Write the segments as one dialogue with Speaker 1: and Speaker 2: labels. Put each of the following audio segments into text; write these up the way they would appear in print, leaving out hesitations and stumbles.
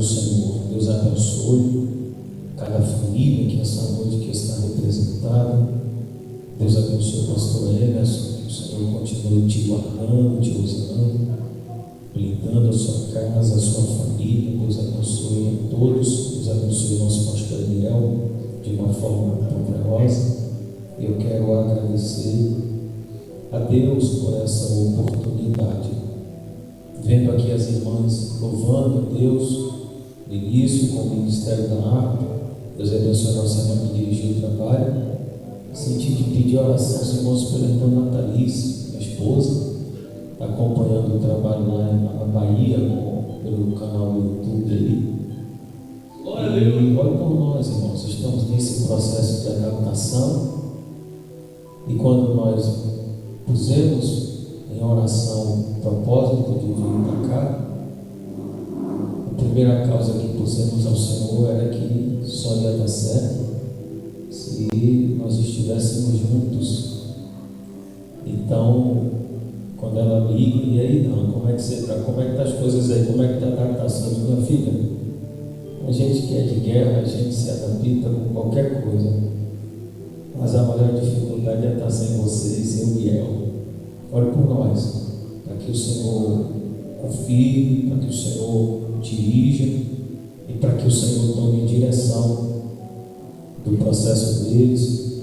Speaker 1: Senhor. Deus abençoe cada família que essa noite que está representada. Deus abençoe o pastor Emerson, que o Senhor continue te guardando, te usando, blindando a sua casa, a sua família. Deus abençoe a todos. Deus abençoe o nosso pastor Daniel de uma forma poderosa. Eu quero agradecer a Deus por essa oportunidade, vendo aqui as irmãs louvando a Deus no início com o ministério da arte. Deus abençoe a nossa irmã que dirigiu o trabalho. Senti de pedir oração aos irmãos pela irmã Natalice, minha esposa, está acompanhando o trabalho lá na Bahia, pelo canal do YouTube ali. E olha por nós, irmãos, estamos nesse processo de adaptação, e quando nós pusemos em oração o propósito de vir para cá, a primeira causa que pusemos ao Senhor era que só ia dar certo se nós estivéssemos juntos. Então, quando ela liga, e aí, não, como é que você está? Como é que estão as coisas aí? Como é que está a adaptação? Eu digo, minha filha, a gente que é de guerra, a gente se adapta com qualquer coisa, mas a maior dificuldade é estar sem você e sem o Biel. Ore por nós, para que o Senhor confie, para que o Senhor dirija e para que o Senhor tome direção do processo deles,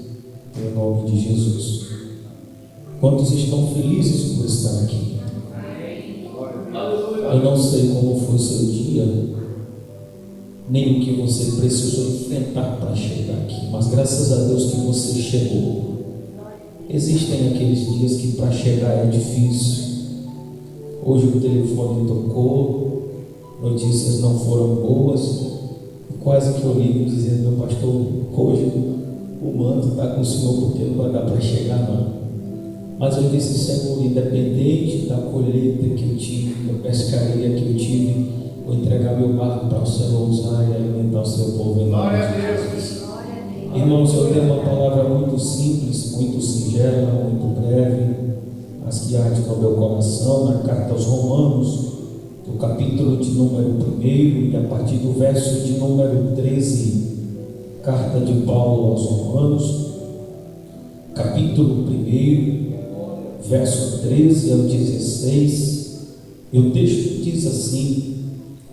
Speaker 1: em nome de Jesus. Quantos estão felizes por estar aqui? Eu não sei como foi o seu dia, nem o que você precisou enfrentar para chegar aqui, mas graças a Deus que você chegou. Existem aqueles dias que para chegar é difícil. Hoje o telefone tocou, notícias não foram boas, quase que eu ligo dizendo, meu pastor, hoje o manto está com o Senhor porque não vai dar para chegar não. Mas eu disse, Senhor, independente da colheita que eu tive, da pescaria que eu tive, vou entregar meu barco para o Senhor usar e alimentar o seu povo. Glória a Deus. Irmãos, eu tenho uma palavra muito simples, muito singela, muito breve, mas que arde no meu coração, na carta aos Romanos, no capítulo de número 1 e a partir do verso de número 13, carta de Paulo aos Romanos, capítulo 1, verso 13 ao 16, e o texto diz assim: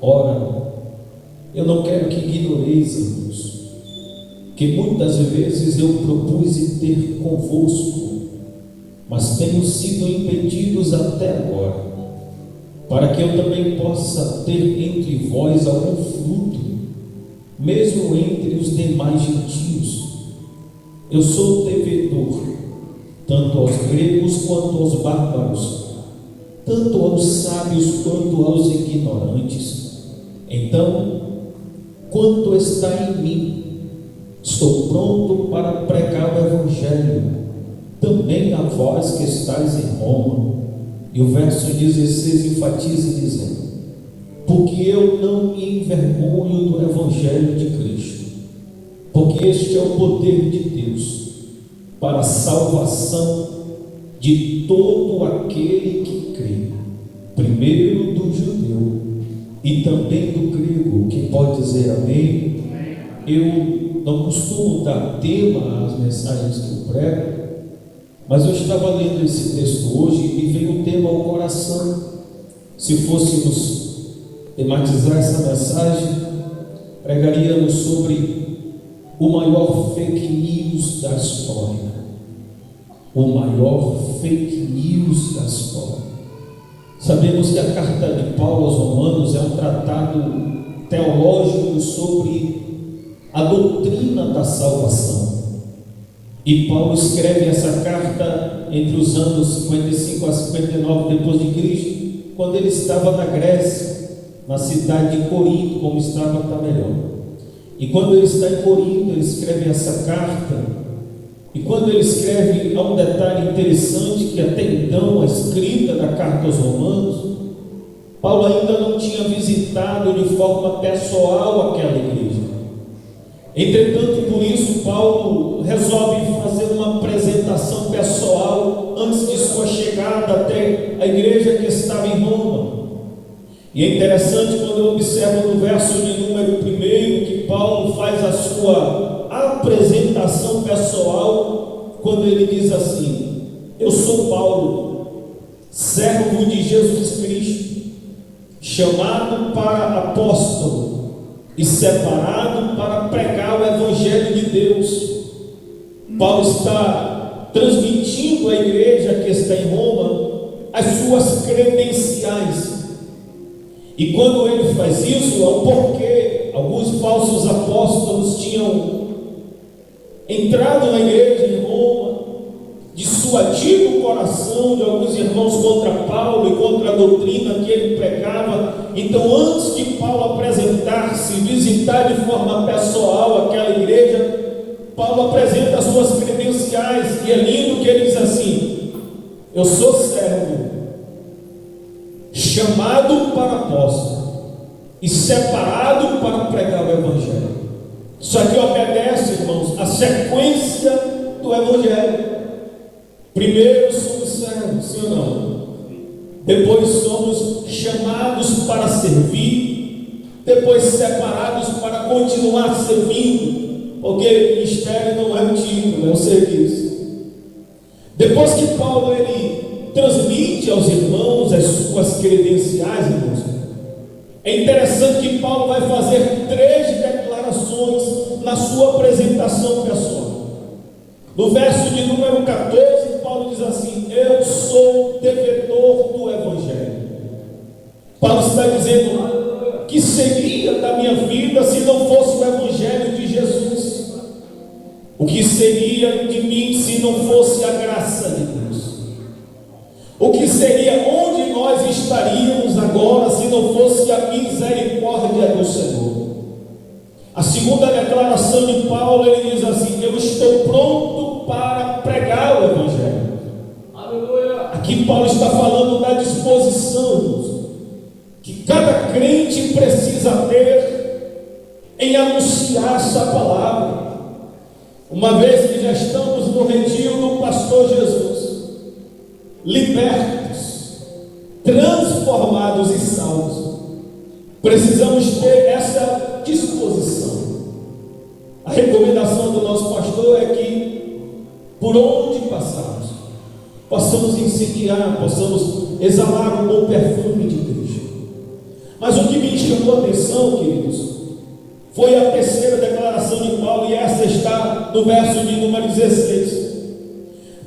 Speaker 1: ora, eu não quero que ignoreis, irmãos, que muitas vezes eu propus ir ter convosco, mas tenho sido impedidos até agora, para que eu também possa ter entre vós algum fruto, mesmo entre os demais gentios. Eu sou devedor, tanto aos gregos quanto aos bárbaros, tanto aos sábios quanto aos ignorantes. Então, quanto está em mim, estou pronto para pregar o Evangelho, também a vós que estáis em Roma. E o verso 16 enfatiza dizendo: porque eu não me envergonho do Evangelho de Cristo, porque este é o poder de Deus para a salvação de todo aquele que crê, primeiro do judeu e também do grego. Quem pode dizer amém? Eu não costumo dar tema às mensagens que eu prego, mas eu estava lendo esse texto hoje e me veio o tema ao coração. Se fôssemos tematizar essa mensagem, pregaríamos sobre o maior fake news da história. O maior fake news da história. Sabemos que a carta de Paulo aos Romanos é um tratado teológico sobre a doutrina da salvação. E Paulo escreve essa carta entre os anos 55 a 59 depois de Cristo, quando ele estava na Grécia, na cidade de Corinto, como estava está melhor. E quando ele está em Corinto, ele escreve essa carta. E quando ele escreve, há um detalhe interessante, que até então a escrita da carta aos Romanos, Paulo ainda não tinha visitado de forma pessoal aquela igreja. Entretanto, por isso, Paulo resolve fazer uma apresentação pessoal antes de sua chegada até a igreja que estava em Roma. E é interessante quando eu observo no verso de número 1 que Paulo faz a sua apresentação pessoal, quando ele diz assim: eu sou Paulo, servo de Jesus Cristo, chamado para apóstolo e separado para pregar o Evangelho de Deus. Paulo está transmitindo à igreja que está em Roma as suas credenciais. E quando ele faz isso, é um porquê. Alguns falsos apóstolos tinham entrado na igreja em Roma, dissuadido o coração de alguns irmãos contra Paulo e contra a doutrina que ele pregava. Então, antes de Paulo apresentar-se, visitar de forma pessoal aquela igreja, Paulo apresenta as suas credenciais, e é lindo que ele diz assim: eu sou servo, chamado para apóstolo e separado para pregar o Evangelho. Isso aqui obedece, irmãos, a sequência do Evangelho. Primeiro somos servos, sim ou não? Depois somos chamados para servir, depois separados para continuar servindo, porque o ministério não é um título, é um serviço. Depois que Paulo ele transmite aos irmãos as suas credenciais, irmãos, é interessante que Paulo vai fazer 3 declarações na sua apresentação pessoal. No verso de número 14, Paulo diz assim: eu sou devedor do Evangelho. Paulo está dizendo: que seria da minha vida se não fosse o Evangelho de Jesus? O que seria de mim se não fosse a graça de Deus? O que seria, onde nós estaríamos agora se não fosse a misericórdia do Senhor? A segunda declaração de Paulo, ele diz assim: eu estou pronto para pregar o Evangelho. Aleluia. Aqui Paulo está falando da disposição que cada crente precisa ter em anunciar essa palavra. Uma vez que já estamos no retiro do pastor Jesus, libertos, transformados e salvos, precisamos ter essa disposição. A recomendação do nosso pastor é que, por onde passarmos, possamos incendiar, possamos exalar um bom perfume de Cristo. Mas o que me chamou a atenção, queridos, foi a terceira declaração de Paulo, e essa está no verso de número 16.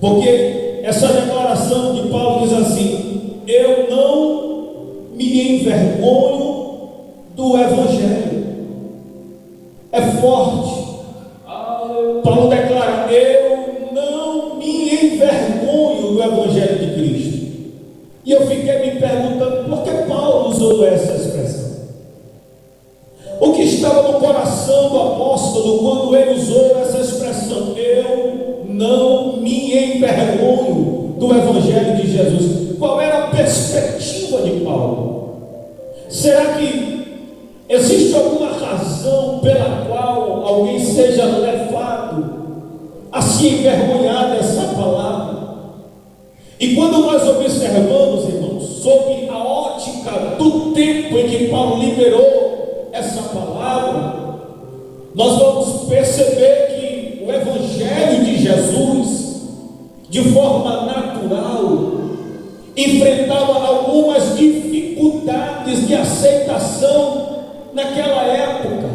Speaker 1: Porque essa declaração de Paulo diz assim: eu não me envergonho do Evangelho. É forte. Paulo declara: eu não me envergonho do Evangelho de Cristo. E eu fiquei me perguntando por que Paulo usou essa expressão. O que estava no coração do apóstolo quando ele usou essa expressão: eu não me envergonho do Evangelho de Jesus? Qual era a perspectiva de Paulo? Será que existe alguma razão pela qual alguém seja levado a se envergonhar dessa palavra? E quando nós observamos, irmãos, sob a ótica do tempo em que Paulo liberou essa palavra, nós vamos perceber que o Evangelho de Jesus, de forma natural, enfrentava algumas dificuldades de aceitação naquela época.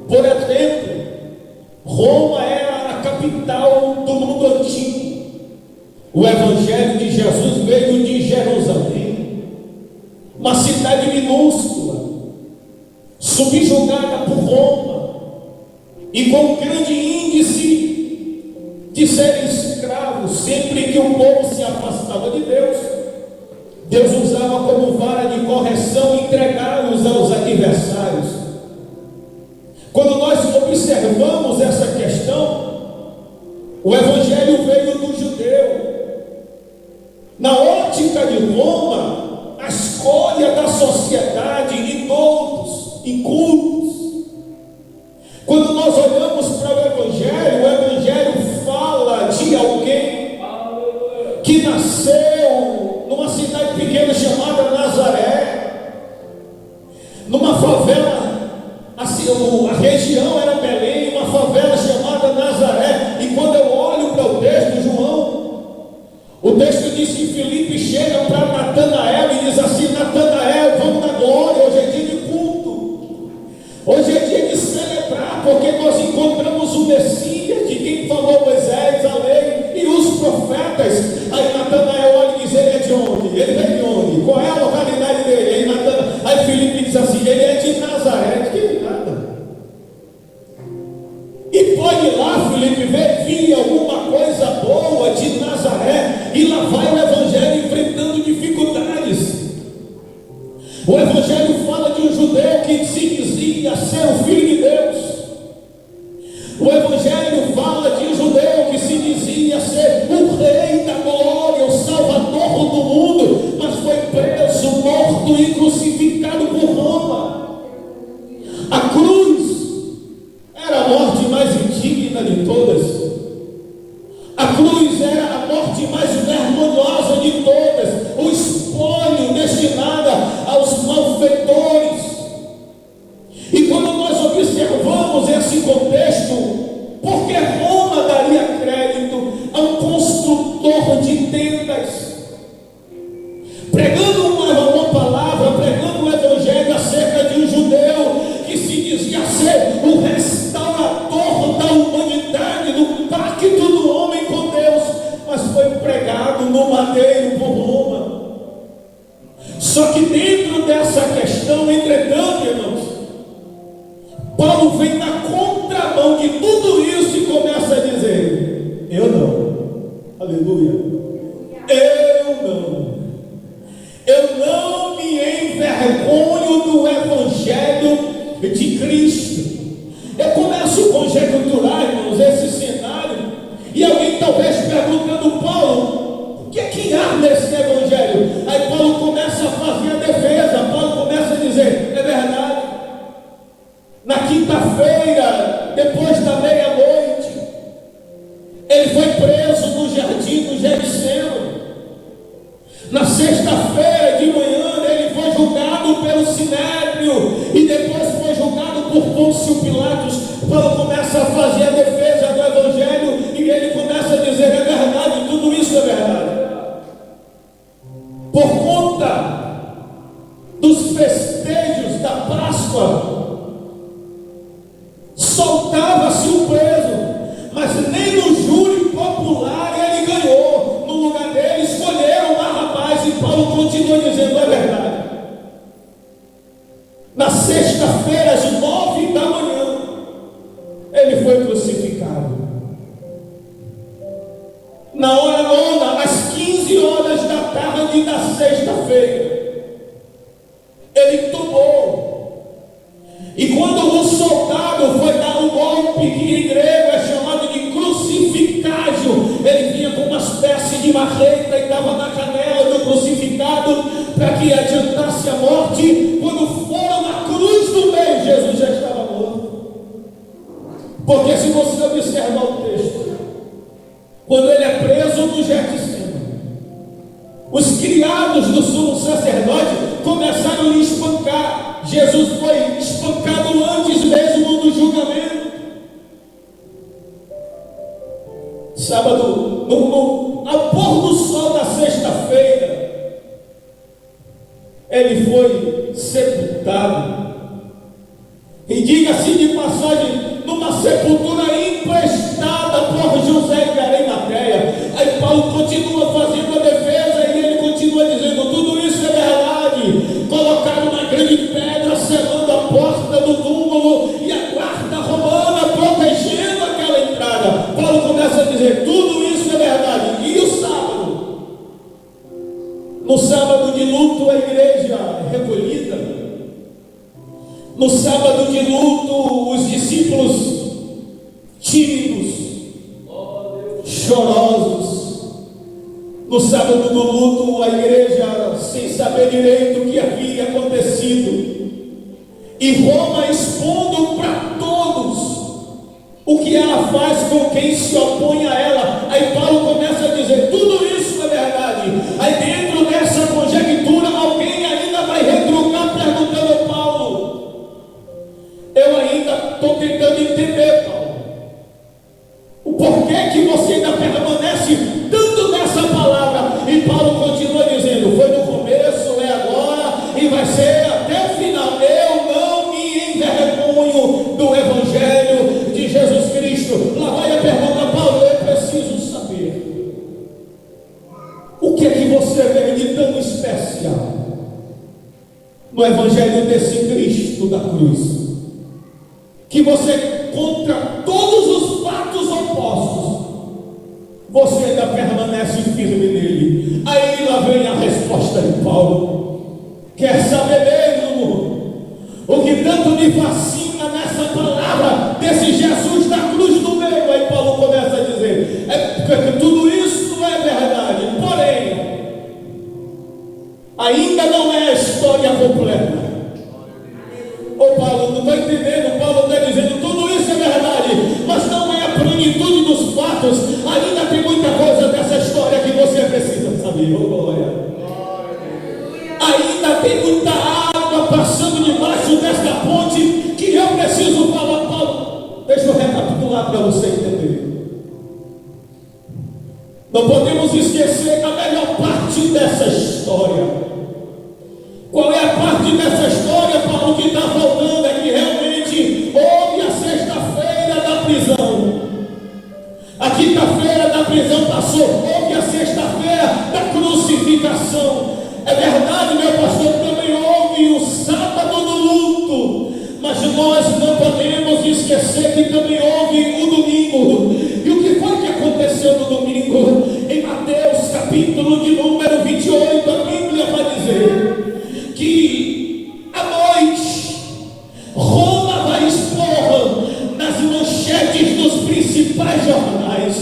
Speaker 1: Por exemplo, Roma era a capital do mundo antigo. O Evangelho de Jesus veio de Jerusalém, uma cidade minúscula, subjugada por Roma, e com um grande índice de serem escravos. Sempre que o povo se afastava de Deus, Deus usava como vara de correção entregá-los aos adversários. Quando nós observamos essa questão, o Evangelho veio do judeu. Na ótica de Roma, a escolha da sociedade, idosos, incultos. Quando nós olhamos para o Evangelho fala de alguém que nasceu numa cidade pequena chamada Nazaré,
Speaker 2: a região era Belém, uma favela chamada Nazaré. E quando eu olho para o texto, João, o texto diz que Filipe chega para Natanael e diz assim: Natanael, vamos na glória, hoje é dia de culto, hoje é dia de celebrar, porque nós encontramos o Messias, de quem falou Moisés, a lei e os profetas. Aí Natanael olha e diz: ele é de onde? Ele vem de onde? Qual é a localidade dele? Aí Filipe diz assim: ele é de Nazaré. Que nada. E pode ir lá, Filipe, ver vir alguma coisa boa de Nazaré, e lá vai o Evangelho enfrentando dificuldades. O Evangelho fala de um judeu que se dizia ser o Filho de Deus. O Evangelho fala de um judeu que se dizia ser o Rei da glória, o Salvador do mundo, mas foi preso, morto e crucificado por Roma. A cruz era a morte mais indigna de todas. A cruz era a morte mais vergonhosa de todas, o espólio destinado aos malfeitores. E quando nós observamos esse contexto, por que Roma daria crédito a um construtor de tendas? Pregando uma palavra, pregando o Evangelho acerca de um judeu que se dizia ser o restaurador da humanidade, do pacto do homem com Deus, mas foi pregado no madeiro por Roma. Só que dentro dessa questão, entretanto, irmãos, Paulo vem na contramão de tudo isso e começa a dizer: eu não, aleluia, eu não me envergonho do Evangelho de Cristo. Eu começo a conjecturar, irmãos, esse cenário, e alguém talvez perguntando: Paulo, o que é que há nesse Evangelho? Aí Paulo começa a fazer a defesa. Paulo começa a dizer: é verdade, na quinta-feira, depois da meia-noite, ele foi preso no jardim do Getsemane. Na sexta-feira de manhã, ele foi julgado pelo Sinédrio e depois foi julgado por Pôncio Pilatos. Paulo começa a fazer a defesa do Evangelho e ele começa a dizer: é verdade, tudo isso é verdade. Por conta dos festejos da Páscoa, soltava-se o preso, mas nem no júri popular ele ganhou. No lugar dele escolheram Barrabás, e Paulo continua dizendo: é verdade. Na sexta-feira, às 9 da manhã, ele foi crucificado. Na hora nona, às 15 horas da tarde da sexta-feira, ele tomou. E quando o soldado foi dar um golpe, que em grego é chamado de crucificágio, ele vinha com uma espécie de marreta e dava na canela do crucificado para que adiantasse a morte. Quando foram na cruz do meio, Jesus já estava morto. Porque se você observar o texto, quando ele é preso no Getsemane, os criados do sumo sacerdote começaram a lhe espancar. Jesus foi espancado antes mesmo do julgamento. Sábado, ao pôr do sol da sexta-feira, ele foi sepultado. E diga-se de passagem, numa sepultura emprestada por José de Arimateia. Aí Paulo continua fazendo a defesa e ele continua dizendo: tudo isso é verdade. Colocaram uma grande pedra selando a porta do túmulo e a guarda romana protegendo aquela entrada. Paulo começa a dizer: tudo isso é verdade. E o sábado? No sábado de luto, a igreja recolhida. No sábado de luto, os discípulos tímidos, chorosos. No sábado do luto, a igreja sem saber direito o que havia acontecido. E Roma expondo para todos o que ela faz com quem se opõe a ela. Aí Paulo começa a dizer: tudo isso é verdade. Aí dentro dessa conjectura, alguém ainda vai retrucar perguntando a Paulo: eu ainda estou tentando entender, Paulo. O porquê que você ainda permanece tanto nessa palavra? E Paulo continua dizendo: foi no começo, é agora e vai ser até o final. Eu não me envergonho do Evangelho de Jesus Cristo. Lá vai a pergunta: Paulo, eu preciso saber o que é que você vê de tão especial no Evangelho desse Cristo da cruz, que você, contra todos os fatos opostos, você ainda permanece firme nele. Aí lá vem a resposta de Paulo: quer saber mesmo o que tanto me fascina nessa palavra desse Jesus da cruz do meio? Aí Paulo começa a dizer: é, tudo isso é verdade, porém ainda não é a história completa. Ô Paulo, não estou entendendo. Paulo está dizendo: tudo isso é verdade, mas não é a plenitude dos fatos. Ainda tem muita coisa dessa história que você precisa saber. Oh, glória. Ainda tem muita água passando debaixo desta ponte que eu preciso falar. Paulo, deixa eu recapitular para você entender. Não podemos esquecer a melhor parte dessa história. Qual é a parte dessa história, Paulo, que está faltando? É que realmente houve a sexta-feira da prisão. A quinta-feira da prisão passou, houve a sexta-feira da crucificação. É verdade, meu pastor, também houve o sábado do luto, mas nós não podemos esquecer que também houve o domingo. E o que foi que aconteceu no domingo? Em Mateus capítulo de número 28, a Bíblia vai dizer que à noite Roma vai expor nas manchetes dos principais jornais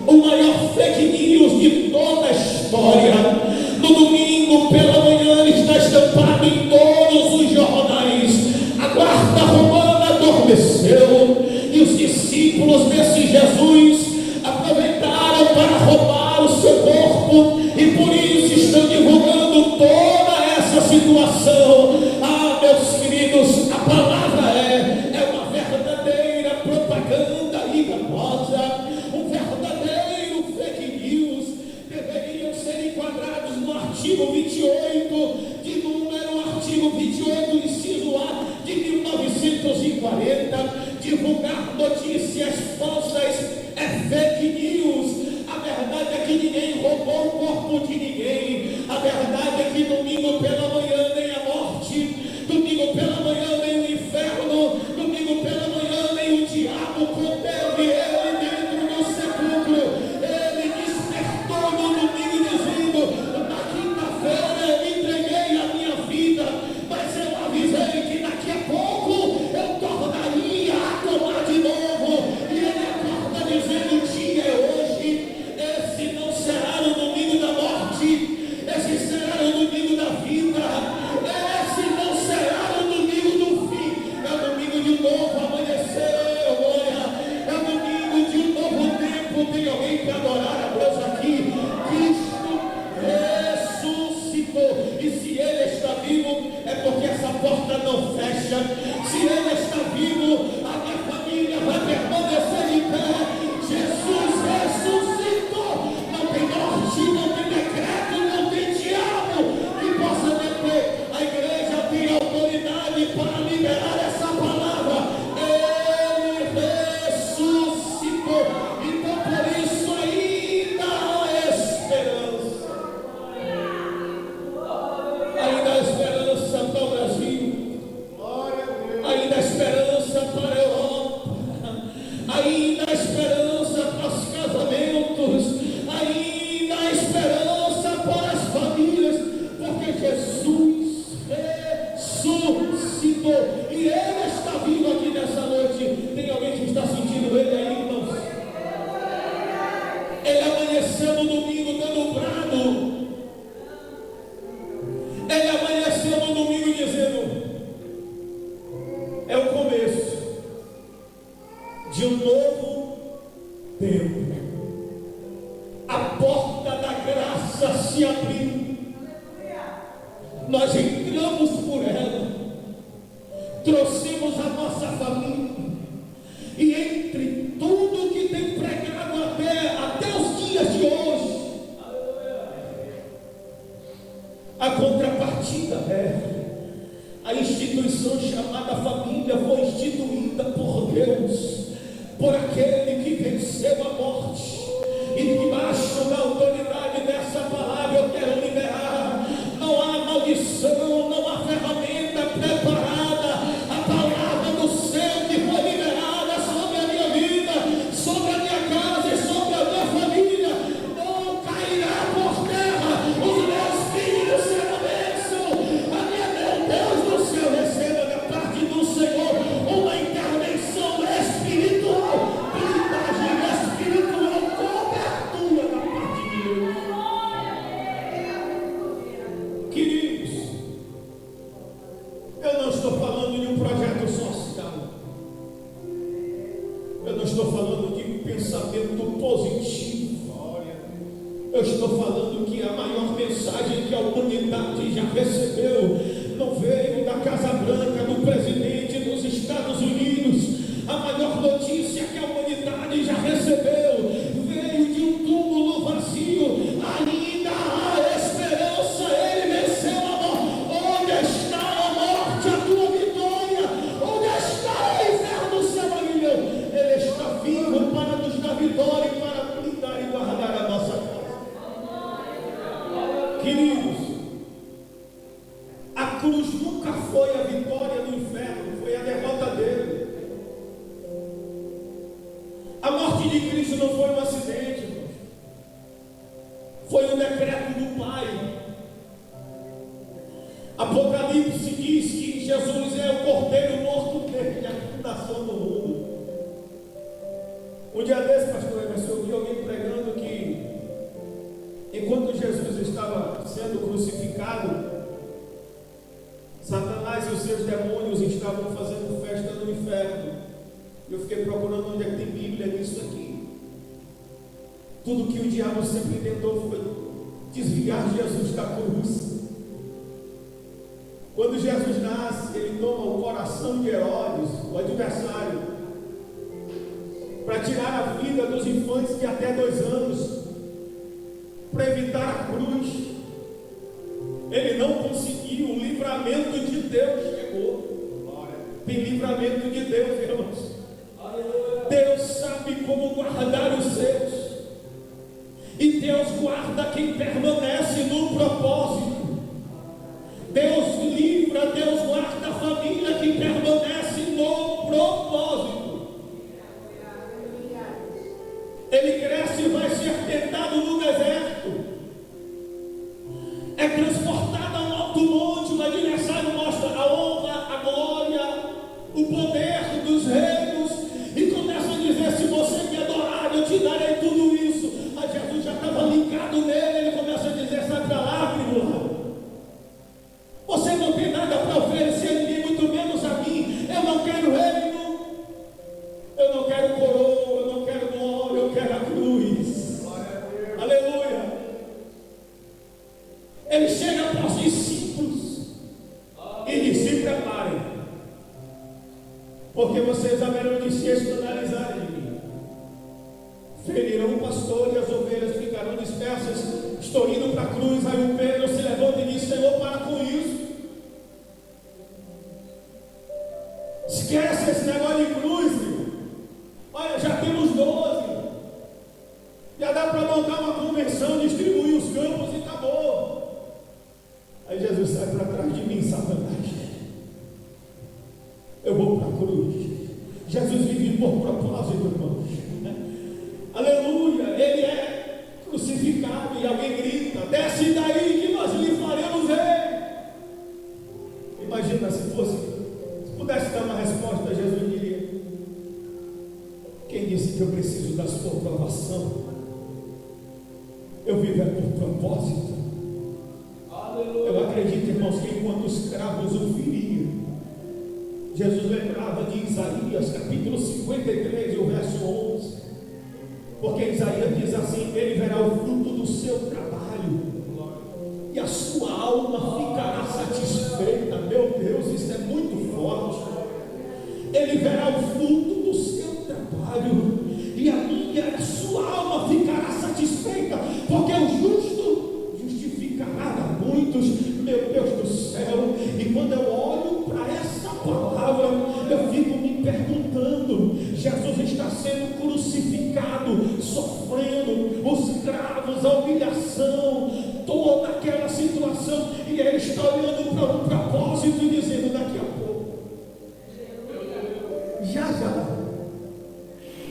Speaker 2: o maior fake news de toda a história. No domingo pela manhã está estampado em todos os jornais: a guarda romana adormeceu e os discípulos desse Jesus aproveitaram para roubar o seu corpo, e por isso estão divulgando toda essa situação. Ah, meus queridos, a palavra é uma verdadeira propaganda enganosa, um verdadeiro fake news. Deveriam ser enquadrados no artigo 28 de número, artigo 28, inciso A de 1940. Divulgar notícias falsas é fake news. A verdade é que ninguém roubou o corpo de ninguém. A verdade é que domingo pela manhã nem a morte, domingo pela manhã nem o inferno, domingo pela manhã nem o diabo conteve ele dentro do sepulcro. Ele despertou no domingo dizendo: na quinta-feira eu entreguei a minha vida, mas eu avisei que daqui a pouco eu tornaria a tomar de novo. E ele acorda dizendo: o dia é hoje. Esse não será no domingo da morte, esse será no domingo da vida. Esse não será no domingo do fim, é o domingo de um novo amanhecer. Olha, é o domingo de um novo tempo. Tem alguém para adorar a Deus aqui? Cristo ressuscitou, e se Ele está vivo é porque essa porta não fecha. Se Ele está vivo, a minha família vai permanecer em pé. Jesus ressuscitou. Não tem morte, não tem decreto, não tem diabo que possa deter. A igreja tem autoridade para liberar essa palavra. Ele ressuscitou. Então por isso ainda há esperança. Ainda há esperança para o Brasil. Ainda há esperança para a Europa. Ainda há esperança para os casamentos. Ainda há esperança para as famílias, porque Jesus ressuscitou e Ele está vivo aqui nessa noite. Tem alguém que está sentindo Ele aí, irmãos? Ele amanheceu no domingo dando um brado. Ele amanheceu no domingo dizendo: é o começo de um novo tempo. A porta da graça se abriu. Nós entramos por ela. Trouxemos a nossa família. por aquele que venceu a morte. E debaixo da autoridade dessa palavra eu quero liberar. Não há maldição, não há ferramenta preparada. A palavra do céu que foi liberada sobre a minha vida, sobre a minha casa e sobre a minha família, não cairá por terra. Os meus filhos serão bênção. Meu Deus do céu, receba da parte do Senhor uma intervenção espiritual, blindagem espiritual, cobertura da parte de Deus. Queridos, eu não estou falando de um projeto social, eu não estou falando de pensamento positivo, eu estou falando que a maior mensagem que a humanidade já recebeu não veio da Casa Branca, do presidente dos Estados Unidos. A maior notícia que a humanidade já recebeu veio de um túmulo vazio. Ainda há esperança, ele venceu a morte. Onde está a morte, a tua vitória? Onde está o inferno, seu aguilhão? Ele está vivo para nos dar vitória e para blindar e guardar a nossa casa. Queridos, a cruz nunca foi a vitória do inferno, foi a derrota dele. A morte de Cristo não foi um acidente, irmãos. Foi um decreto do Pai. Apocalipse diz que Jesus é o Cordeiro morto desde a fundação do mundo. Um dia desse, pastor Emerson, eu vi alguém pregando que enquanto Jesus estava sendo crucificado, Satanás e os seus demônios estavam fazendo festa no inferno. Eu fiquei procurando onde é que tem Bíblia nisso aqui. Tudo que o diabo sempre tentou foi desviar Jesus da cruz. Quando Jesus nasce, ele toma o coração de Herodes, o adversário, para tirar a vida dos infantes de até 2 anos, para evitar a cruz. Ele não conseguiu, o livramento de Deus chegou. Tem livramento de Deus, irmãos. Deus sabe como guardar os seus. E Deus guarda quem permanece no propósito. Deus livra, Deus guarda a família que permanece no propósito. Ele cresce e vai ser tentado no deserto. É transportado a um alto monte, o adversário mostra a honra, a glória, o poder dos reinos, e começa a dizer: se você me adorar, eu te darei tudo isso. Mas Jesus já estava ligado nele, ele começa a dizer: sai para lá, primo. Você não tem nada para oferecer a ninguém, muito menos a mim. Eu não quero reino, eu não quero coroa, eu não quero glória, eu quero a cruz. Aleluia. Ele chega para os discípulos e diz: se preparem, porque vocês haverão de se escandalizar de mim. Ferirão o pastor e as ovelhas ficarão dispersas. Estou indo para a cruz. Aí o Pedro se levanta e diz: Senhor, para com isso. Esquece esse negócio de cruz, filho. Olha, já temos 12. Já dá para montar uma convenção, distribuir os campos e acabou. Aí Jesus sai para trás de mim: Satanás, eu vou para a cruz. Jesus vive por propósito, irmãos. Aleluia. Ele é crucificado e alguém grita: desce daí que nós lhe faremos rei. Imagina se pudesse dar uma resposta, Jesus diria: quem disse que eu preciso da sua aprovação? Eu vivo por propósito. Eu acredito, irmãos, que enquanto os escravos o feriam, Jesus lembrava de Isaías, capítulo 53, o verso 11. Porque Isaías diz assim: ele verá o fruto do seu trabalho e a sua alma ficará satisfeita. Meu Deus, isso é muito forte. Ele verá o fruto do seu trabalho e a sua alma ficará satisfeita, porque o justo justificará a muitos. Meu Deus do céu. E quando eu olho para essa palavra, eu fico me perguntando: Jesus está sendo sendo crucificado, sofrendo os cravos, a humilhação, toda aquela situação, e ele está olhando para um propósito e dizendo: daqui a pouco, já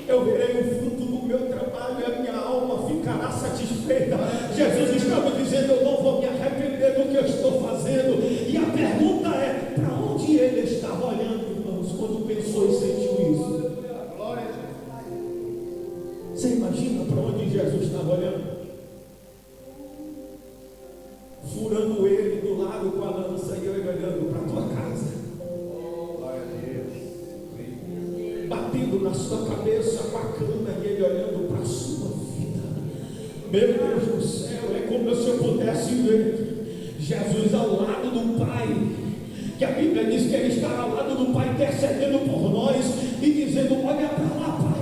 Speaker 2: eu verei o fruto do meu trabalho e a minha alma ficará satisfeita. Jesus estava dizendo: eu não vou me arrepender do que eu estou fazendo. E a pergunta é: para onde ele estava olhando, irmãos, quando pensou e sentiu isso? Você imagina para onde Jesus estava olhando? Furando ele do lado com a lança e ele olhando para a tua casa, batendo na sua cabeça com a cana e ele olhando para a sua vida. Meu Deus do céu, é como se eu pudesse ver Jesus ao lado do Pai, que a Bíblia diz que ele está ao lado do Pai intercedendo por nós e dizendo: olha para lá, Pai,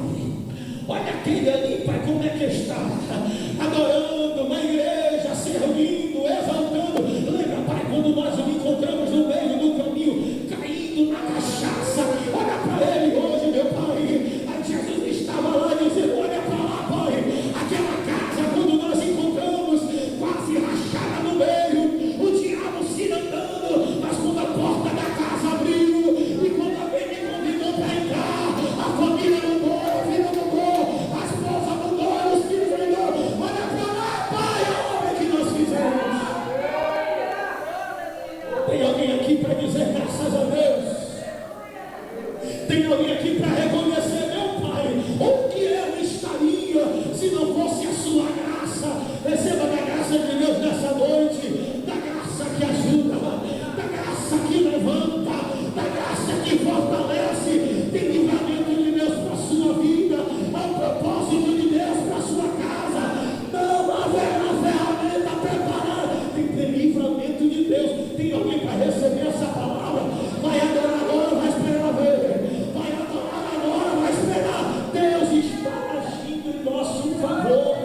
Speaker 2: olha aquele ali, Pai, como é que está? Adorando na igreja, servindo, exaltando. Lembra, Pai, quando nós o encontramos no meio do caminho, caindo na cachaça? Olha para ele hoje, meu Pai. Aí Jesus estava lá dizendo: olha para lá, Pai, aquela casa, quando nós encontramos, quase rachada no meio, o diabo se andando, mas quando a porta da casa abriu, e quando alguém me convidou para entrar, a família mudou, a vida mudou, a esposa mudou, os filhos mudou. Olha para lá, Pai, a obra que nós fizemos. Tem alguém aqui para dizer graças a Deus? Tem alguém aqui para reconhecer: meu Pai, onde eu estaria se não fosse a sua graça? Receba da graça de Deus nessa noite, da graça que ajuda, da graça que levanta, da graça que fortalece. Tem livramento de Deus para a sua vida, há um propósito de Deus para a sua casa. Não haverá ferramenta preparada, tem que ter livramento de Deus. Tem alguém para receber essa palavra? Vai adorar agora, vai esperar ver. Vai adorar agora, vai esperar. Deus está agindo em nosso favor.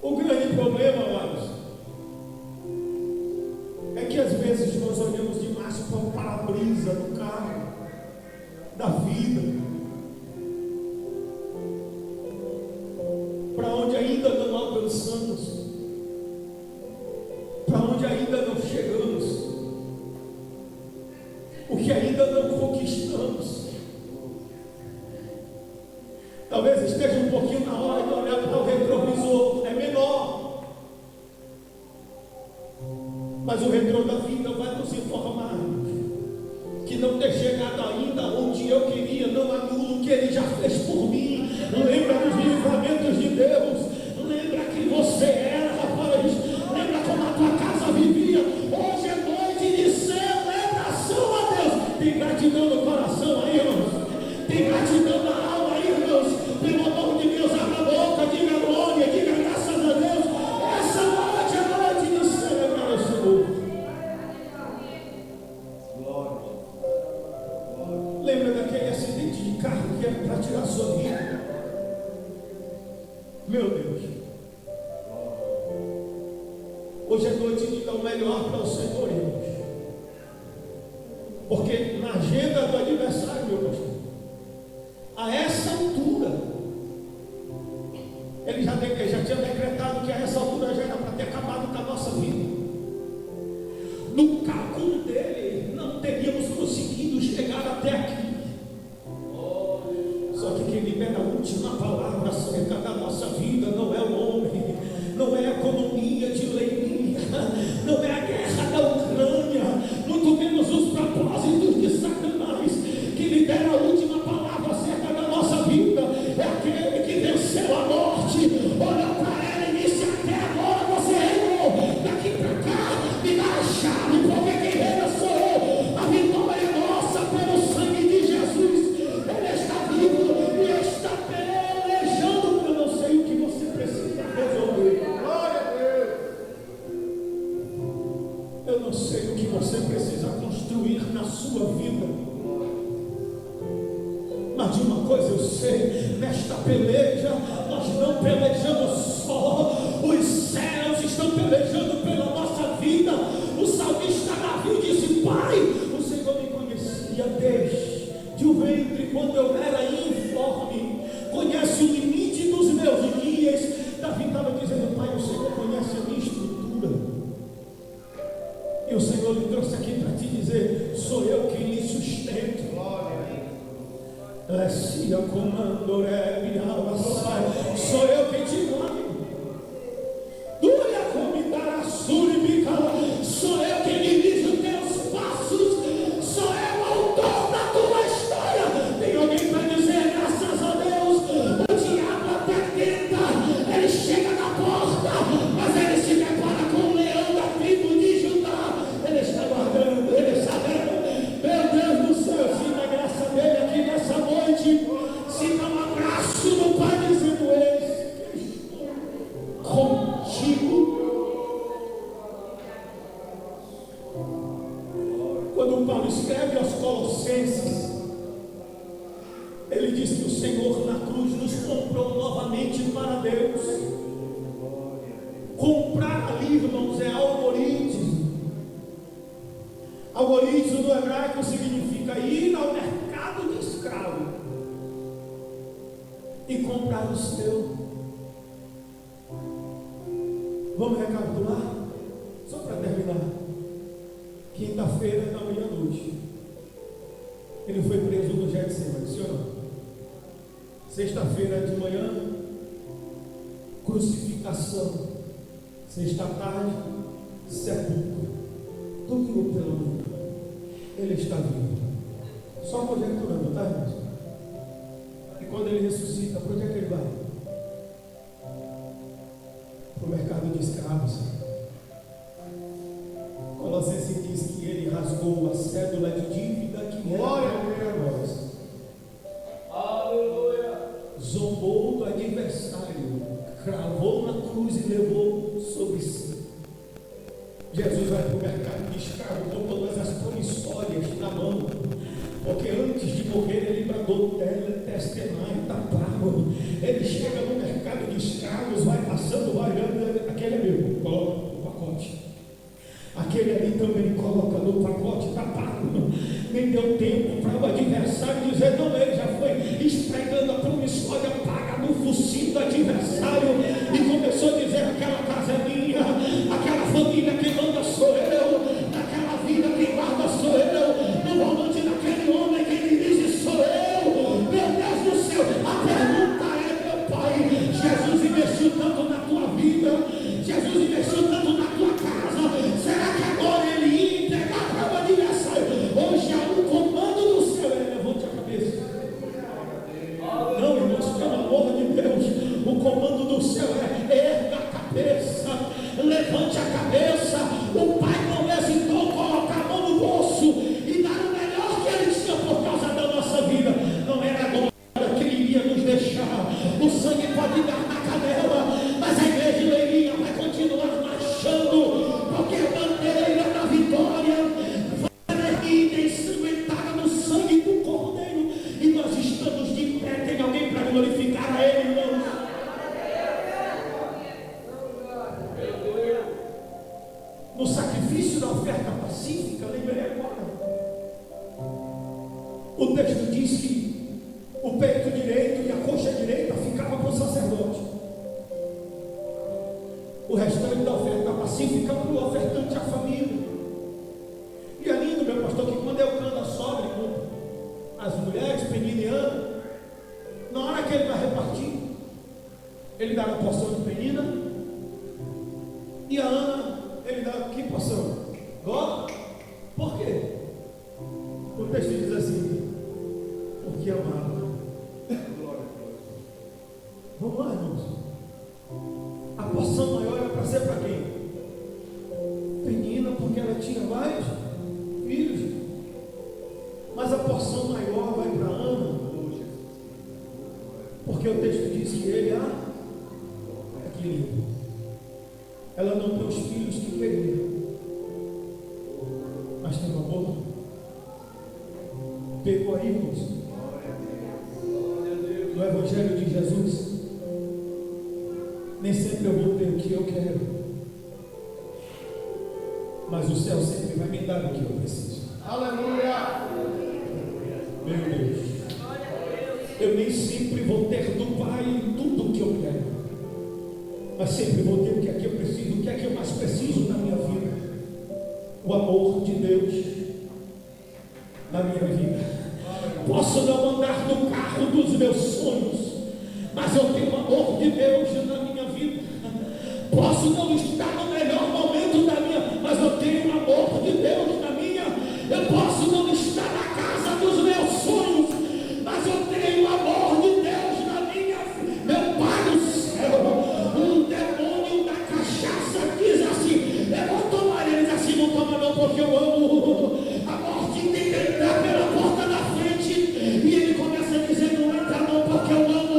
Speaker 2: O grande problema, amados, é que às vezes nós olhamos demais para o para-brisa do carro, da vida, para onde ainda não alcançamos, para onde ainda não chegamos, o que ainda não conquistamos. Talvez esteja um pouquinho na hora de olhar para o retrovisor, é menor, mas o retrô da vida vai nos informar que não ter chegado ainda onde eu queria não anula o que Ele já fez por mim. Lembra dos livramentos de Deus, lembra que você era, rapaz, lembra como a tua casa vivia. Hoje é noite de celebração a Deus. Tem gratidão no coração aí, irmãos? Tem gratidão na alma aí, irmãos? Pelo amor de Deus, abra a boca, diga glória, diga graças a Deus. Essa noite é noite de celebrar o Senhor. Lembra daquele acidente de carro que era para tirar sua vida? Meu Deus, hoje é noite de dar o melhor para o Senhor, irmãos, porque na agenda do aniversário, meu pastor, a essa altura, ele já tinha decretado que a essa altura já era para ter acabado com a nossa vida. No cálculo dele, não teríamos conseguido chegar até aqui. Só que quem libera a última palavra acerca da nossa vida não é o homem, não é a economia de Leiria, não é a guerra da Ucrânia, muito menos os propósitos de Satanás. Que libera a última palavra acerca da nossa vida é aquele que venceu a morte. Olha para ele e disse: até agora você reinou, daqui para cá me dá a chave, porque quem reina sou eu. A vitória é nossa pelo sangue de Jesus. Ele está vivo e está pelejando. Eu não sei o que você precisa resolver. Glória a Deus. Eu não sei o que você precisa construir na sua vida, mas de uma coisa eu sei: nesta peleja nós não pelejamos só, os céus estão pelejando pela nossa vida. O salmista Davi disse: Pai, o Senhor me conhecia desde Lecia comando sou eu quem te mando. Duria comidara suribicala, sou eu quem dirige os teus passos, sou eu o autor da tua história. Tem alguém para dizer graças a Deus? O diabo até tenta, ele chega na porta, mas ele se depara com o leão da tribo de Judá. Ele está guardando, ele está vendo. Meu Deus do céu, sinta a graça dele aqui nessa noite. Sinta um abraço do Pai dizendo: eis que estou contigo. Quando Paulo escreve aos Colossenses, ele diz que o Senhor na cruz nos comprou novamente para Deus. Comprar ali, irmãos, é algoritmo. Algoritmo no hebraico significa ir ao mercado de escravo e comprar o seu. Vamos recapitular? Só para terminar. Quinta-feira da meia-noite, ele foi preso no Getsemane, sim ou não? Sexta-feira de manhã, crucificação. Sexta-tarde, sepulcro. Domingo pela manhã, ele está vivo. Só conjecturando, tá, irmãos? E quando ele ressuscita, para onde é que ele vai? Para o mercado de escravos. Colossenses diz que ele rasgou a cédula de dívida que era para nós. Aleluia! Zombou do adversário, cravou na cruz e levou sobre si. Jesus vai para o mercado de escravo com todas as promissórias na mão, porque antes de morrer ele bradou: testemunho, está pago. Ele chega no mercado de escravos, vai passando, vai olhando, aquele é meu, coloca no pacote. Aquele ali também coloca no pacote, está pago. Nem deu tempo para o adversário dizer: não, ele já foi esfregando a promissória paga no focinho do adversário e começou a dizer: aquela casa é minha, aquela família que manda sou eu, aquela vida que guarda sou eu, no volante daquele homem que dirige sou eu. Meu Deus do céu, a pergunta é: meu Pai, Jesus investiu tanto na tua vida, Jesus investiu tanto na tua casa, será que agora ele ia entregar para o adversário? Hoje há um comando do céu. Levante a cabeça. Não, irmãos, pelo amor de Deus, o comando do céu é: erga a cabeça, levante a cabeça. O Pai não hesitou colocar a mão no bolso e dar o melhor que ele tinha por causa da nossa vida. Não era agora que ele iria nos deixar. O sangue pode dar na canela, mas a igreja de Leiria vai continuar marchando, porque a bandeira da vitória foi ensanguentada no sangue do Cordeiro, e nós estamos de pé. Tem alguém para glorificar a Ele, irmãos? No sacrifício da oferta pacífica, lembrei agora, o texto diz que o peito direito e a coxa direita ficava para o sacerdote, o restante da oferta pacífica para o ofertante, a família. E é lindo, meu pastor, que quando Eucana sobe com as mulheres, Penina e Ana, na hora que ele vai repartir, ele dá uma porção de Penina, e a Ana, ele dá que porção? Gota? Por quê? O texto diz assim: porque amava. Vamos lá, irmãos. A porção maior era para ser para quem? Penina, porque ela tinha mais filhos. Mas a porção maior vai para Ana, porque o texto diz que ele equilíbrio. Ela não tem os filhos que queria, mas tem um amor. Pegou aí, irmãos, no Evangelho de Jesus. Nem sempre eu vou ter o que eu quero, mas o céu sempre vai me dar o que eu preciso. Aleluia! Meu Deus, eu nem sempre vou ter do Pai tudo o que eu quero, mas sempre vou ter o que é que eu preciso. O que é que eu mais preciso na minha vida? O amor de Deus na minha vida. posso não andar no carro dos meus sonhos, mas eu tenho o amor de Deus na minha vida. Posso não estar no melhor momento da minha, mas eu tenho o amor de Deus na minha. Eu posso não estar na casa dos meus sonhos, mas eu tenho o amor de Deus na minha. Meu Pai do céu, um demônio da cachaça diz assim: eu vou tomar. Ele diz assim: não toma não, porque eu amo. A morte tem que entrar pela porta da frente, e ele começa a dizer: não entra não, porque eu amo.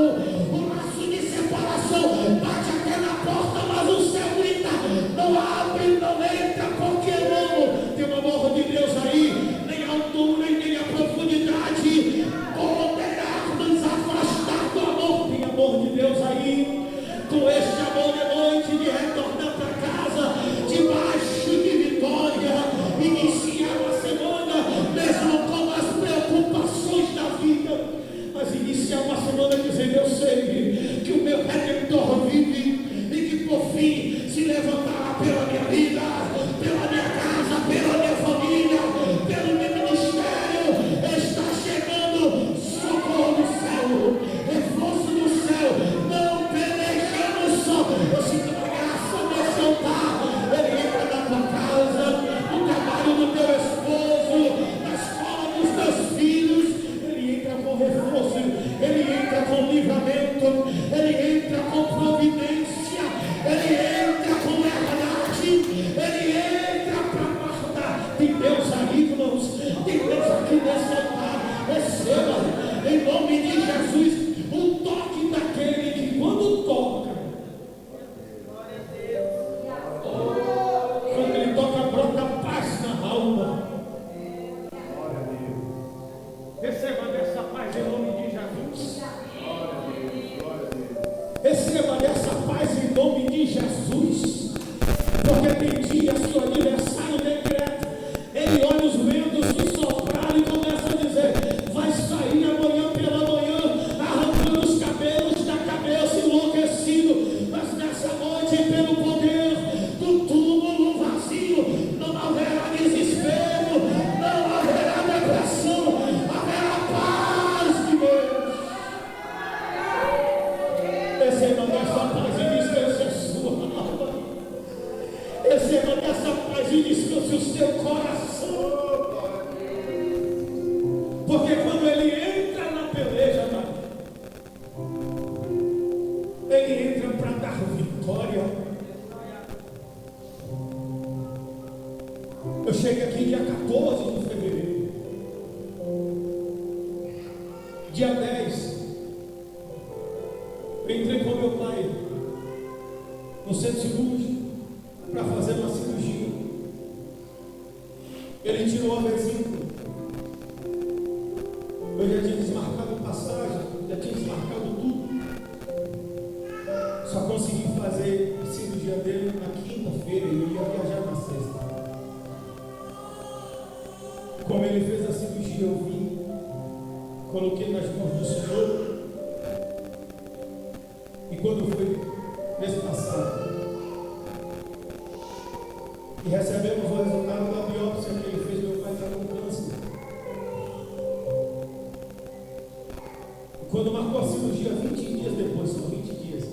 Speaker 2: O laço de separação bate até na porta, mas o céu grita: não abre, não entra, porque eu amo. Tem o amor de Deus aí, nem a altura e nem a profundidade poderá nos afastar do amor. Tem amor de Deus aí, com este amor de noite, de retornar para casa, debaixo de vitória, iniciar a semana, mesmo com as preocupações da vida, mas iniciar uma semana dizendo: eu sei que o meu Redentor vive, e que por fim se levantará pela minha vida, pela minha casa, pela minha família, pelo meu ministério. Está chegando socorro do céu, reforço do céu. Não pelejamos só. Eu sinto a graça nesse altar. Ele entra na tua casa, no trabalho do teu esposo, na escola dos teus filhos. Ele entra com reforço, ele entra com livramento, ele entra com providência, ele entra com verdade, ele entra para guardar. Tem Deus aí, irmãos, tem Deus aqui nesse altar. Receba, em nome de Jesus, um toque daquele que quando toca, quando ele toca, brota paz na alma. Receba dessa paz em nome de Jesus. Receba dessa paz em nome de Jesus. Porque tem dia, seu aniversário decreto, ele olha os ventos que sopraram e começa a dizer: vai sair amanhã pela manhã, arrancando os cabelos da cabeça, enlouquecido. Mas nessa noite, pelo poder do túmulo vazio, não haverá desespero, não haverá depressão, haverá paz de Deus. Receba dessa paz e descanse a sua alma. Receba dessa paz e descanse o seu coração. Porque quando ele entra na peleja, ele entra para dar vitória. Eu cheguei aqui dia 14 de fevereiro. Dia 10, eu entrei com meu pai no centro cirúrgico para fazer uma cirurgia. Ele tirou a vesícula. Eu já tinha desmarcado passagem, já tinha desmarcado tudo. Só consegui fazer a cirurgia dele na quinta-feira e eu ia viajar na sexta. Como ele fez a cirurgia, eu vim, coloquei nas mãos do Senhor. E quando foi mês passado, e recebemos o resultado da biópsia que ele fez, meu pai estava com câncer. E quando marcou a cirurgia, 20 dias depois, são 20 dias,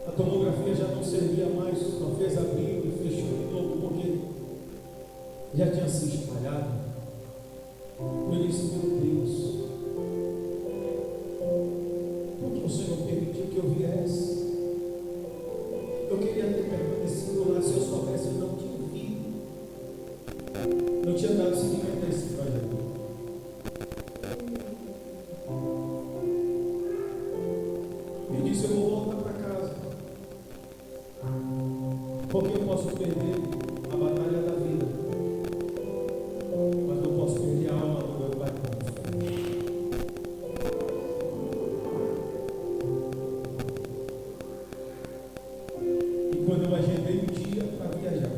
Speaker 2: a tomografia já não servia mais, só fez abrir e fechou de novo, porque já tinha se espalhado. Eu disse: meu Deus, por que o Senhor permitiu que eu viesse? Eu queria ter permanecido lá. Se eu soubesse, eu não tinha vindo, não tinha dado seguimento a esse projeto. Ele disse: eu vou voltar para casa, porque eu posso perder a batalha da vida, mas não posso perder a alma do meu pai. E quando eu agendei um dia para viajar,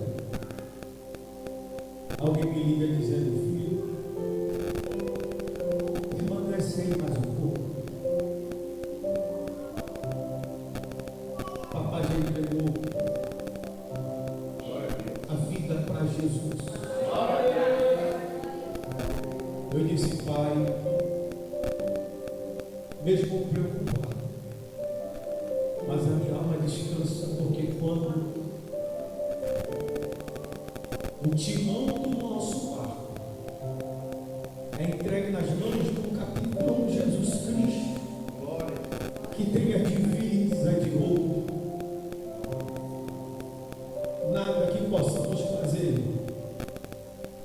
Speaker 2: alguém me liga dizendo: filho, permanece aí mais um pouco. Papai já entregou a vida para Jesus. Eu disse: Pai, mesmo preocupado, mas a minha alma descansa, porque quando o timão do nosso barco é entregue nas mãos do capitão Jesus Cristo, que tem a divisa de ouro, nada que possamos fazer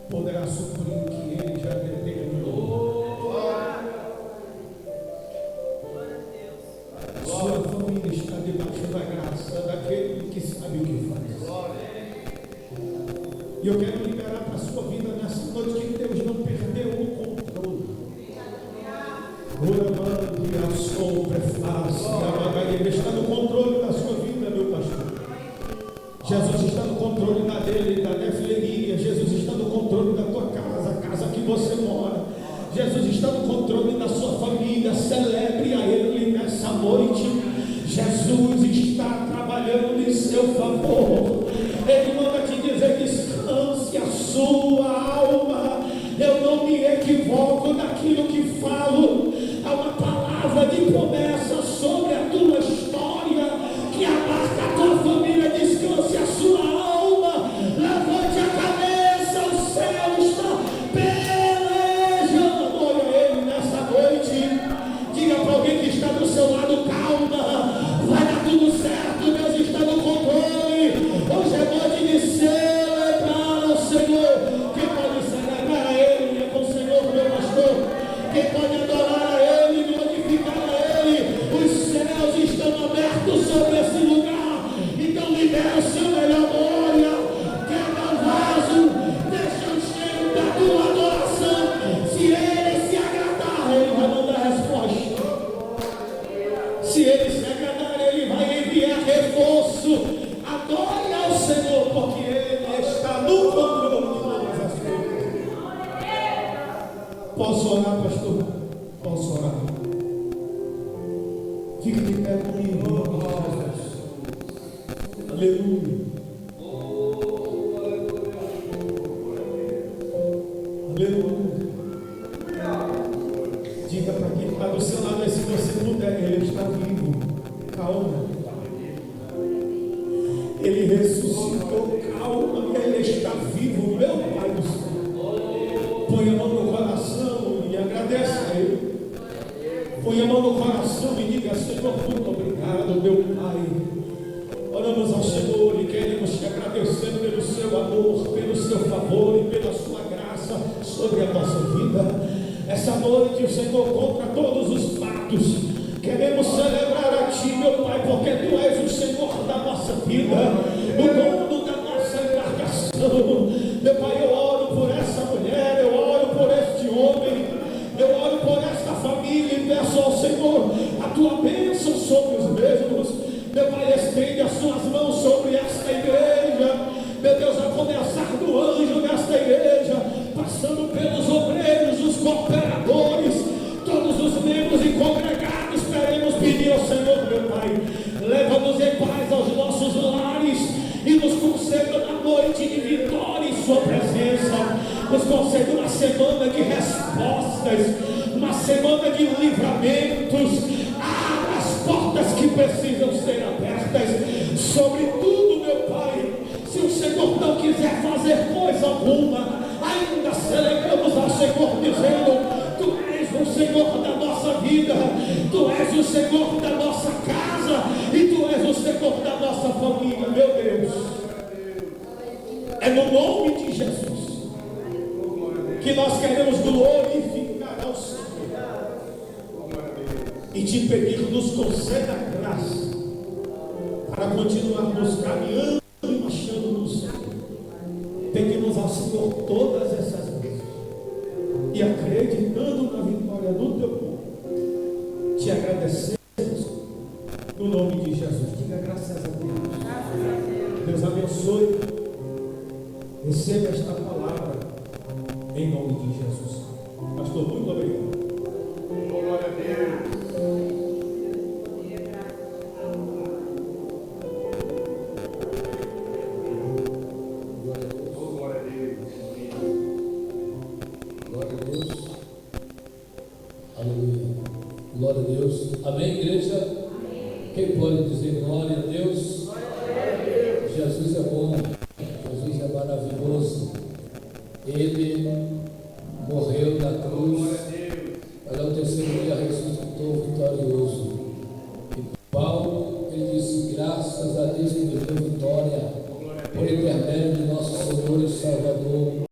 Speaker 2: poderá suprir o que Ele já determinou. Sua família está debaixo da graça daquele que sabe o que faz. E eu quero liberar para a sua vida nessa noite que Deus não perdeu o controle. Ele está no controle da sua vida, meu pastor. Jesus está no controle da dele, da nefleria. Jesus está no controle da tua casa, a casa que você mora. Jesus está no controle da sua família. Celebre a Ele nessa noite. Jesus está trabalhando em seu favor. Ele manda te dizer: descanse a sua alma. Eu não me equivoco daquilo que falo. Há uma palavra de promessa sobre a tua história que abarca a tua família. Descanse a sua alma. Levante a cabeça, o céu está pelejando. Olha Ele nessa noite. Diga para alguém que está do seu lado: calma, vai dar tudo certo. Deus está no controle. Hoje é noite de celebrar ao Senhor. Quem pode celebrar a Ele é com o Senhor, meu pastor. Quem pode adorar a Ele, glorificar a Ele, os céus estão abertos sobre esse lugar. Então libera o seu melhor glória, quebra o vaso, deixa o cheiro da tua adoração. Se Ele se agradar, Ele vai mandar resposta. Se Ele se agradar, Ele vai enviar reforço. Adore ao Senhor, porque Ele está no controle de todas as coisas. Posso orar, pastor? Posso orar? Fique de pé comigo. Aleluia. Aleluia. Diga para quem está do seu lado, se você puder: Ele está vivo. Calma. Ele ressuscitou. Calma, Ele está vivo, meu Pai do céu. Põe a mão no coração e agradeça a Ele. Põe a mão no coração e diga: Senhor, muito obrigado, meu Pai. Oramos ao Senhor e queremos te agradecer pelo seu amor, pelo seu favor e pela sua graça sobre a nossa vida. Essa noite o Senhor contra todos os fatos. Queremos celebrar a Ti, meu Pai, porque Tu és o Senhor da nossa vida, o dono da nossa embarcação. Meu Pai, eu oro por essa mulher, eu oro por este homem, eu oro por esta família e peço ao Senhor a Tua bênção sobre os mesmos. Meu Pai, estende as Suas mãos sobre esta igreja. Meu Deus, a começar do anjo desta igreja, passando pelos obreiros, os cooperadores, todos os membros e congregados, queremos pedir ao Senhor, meu Pai, leva-nos em paz aos nossos lares e nos conceda uma noite de vitória em Sua presença. Nos conceda uma semana de respostas, uma semana de livramentos. Abra as portas que precisam ser abertas. Sobretudo, meu Pai, se o Senhor não quiser fazer coisa alguma, ainda celebramos ao Senhor dizendo: Tu és o Senhor da nossa vida, Tu és o Senhor da nossa casa e Tu és o Senhor da nossa família, meu Deus. É no nome de Jesus que nós queremos glorificar ao Senhor e te pedir: nos conceda graça para continuarmos caminhando e marchando no Senhor. Pedimos ao Senhor todas essas coisas e acreditando na vitória do Teu povo, te agradecemos no nome de Jesus. Diga graças a Deus. Deus abençoe. Receba esta palavra em nome de Jesus. Pastor, muito obrigado. Glória a Deus. Glória a Deus.
Speaker 3: Amém, igreja? Quem pode dizer glória a Deus? Jesus é bom, Jesus é maravilhoso. Ele morreu na cruz